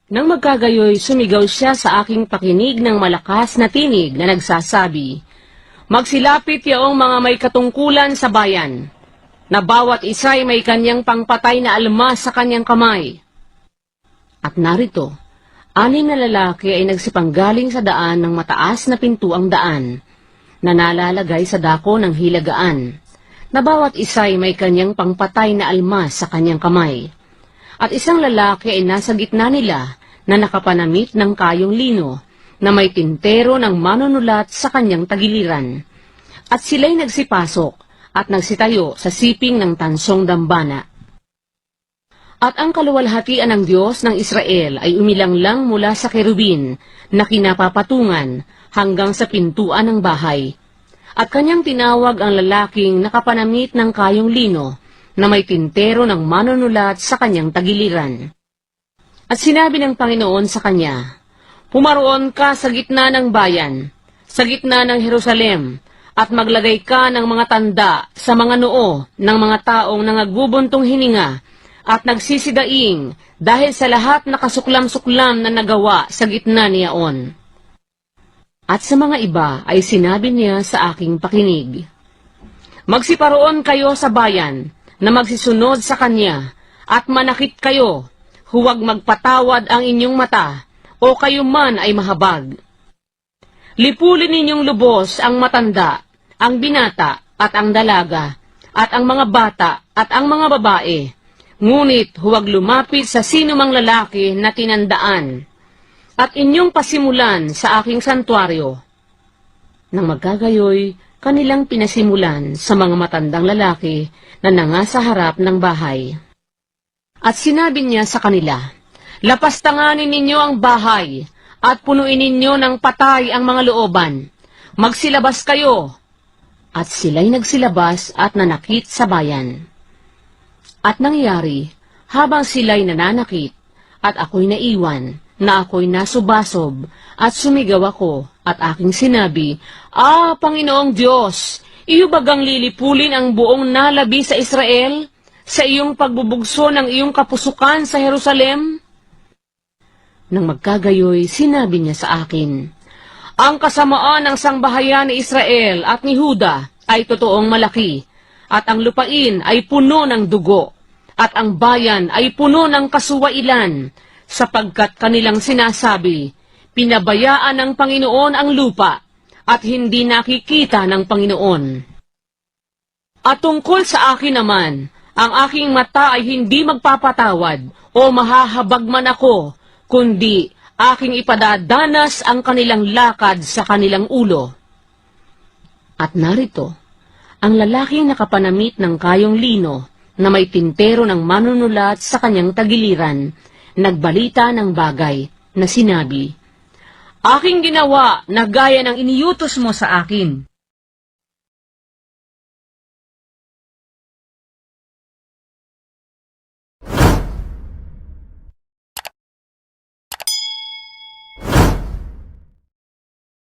Nang magkagayoy, sumigaw siya sa aking pakinig ng malakas na tinig na nagsasabi, "Magsilapit yaong mga may katungkulan sa bayan, na bawat isa'y may kanyang pangpatay na almas sa kanyang kamay." At narito, 6 na lalaki ay nagsipanggaling sa daan ng mataas na pintuang daan, na nalalagay sa dako ng hilagaan, na bawat isa'y may kanyang pangpatay na almas sa kanyang kamay. At isang lalaki ay nasa gitna nila, na nakapanamit ng kayong lino, na may tintero ng manunulat sa kanyang tagiliran. At sila'y nagsipasok, at nagsitayo sa siping ng tansong dambana. At ang kaluwalhatian ng Diyos ng Israel ay umilanglang mula sa kerubin, na kinapapatungan, hanggang sa pintuan ng bahay. At kanyang tinawag ang lalaking nakapanamit ng kayong lino, na may tintero ng manunulat sa kanyang tagiliran. At sinabi ng Panginoon sa kanya, "Pumaroon ka sa gitna ng bayan, sa gitna ng Jerusalem, at maglagay ka ng mga tanda sa mga noo ng mga taong nangagbubuntong hininga at nagsisidaing dahil sa lahat na kasuklam-suklam na nagawa sa gitna niyaon." At sa mga iba ay sinabi niya sa aking pakinig, "Magsiparoon kayo sa bayan na magsisunod sa kanya, at manakit kayo. Huwag magpatawad ang inyong mata, o kayo man ay mahabag. Lipulin ninyong lubos ang matanda, ang binata, at ang dalaga, at ang mga bata, at ang mga babae. Ngunit huwag lumapit sa sinumang lalaki na tinandaan, at inyong pasimulan sa aking santuaryo." Nang magkagayoy, kanilang pinasimulan sa mga matandang lalaki na nangasa harap ng bahay. At sinabi niya sa kanila, "Lapastanganin ninyo ang bahay, at punuin ninyo ng patay ang mga looban. Magsilabas kayo." At sila'y nagsilabas at nanakit sa bayan. At nangyari, habang sila'y nananakit, at ako'y naiwan, na ako'y nasubasob, at sumigaw ako, at aking sinabi, Panginoong Diyos, iyo bagang lilipulin ang buong nalabi sa Israel, sa iyong pagbubugso ng iyong kapusukan sa Jerusalem?" Nang magkagayoy, sinabi niya sa akin, "Ang kasamaan ng sangbahayan ni Israel at ni Huda ay totoong malaki, at ang lupain ay puno ng dugo, at ang bayan ay puno ng kasuwailan, sapagkat kanilang sinasabi, pinabayaan ng Panginoon ang lupa, at hindi nakikita ng Panginoon. At tungkol sa akin naman, ang aking mata ay hindi magpapatawad o mahahabag man ako, kundi aking ipadadanas ang kanilang lakad sa kanilang ulo." At narito, ang lalaking nakapanamit ng kayong lino na may tintero ng manunulat sa kanyang tagiliran, nagbalita ng bagay na sinabi, "Aking ginawa na gaya ng iniutos mo sa akin.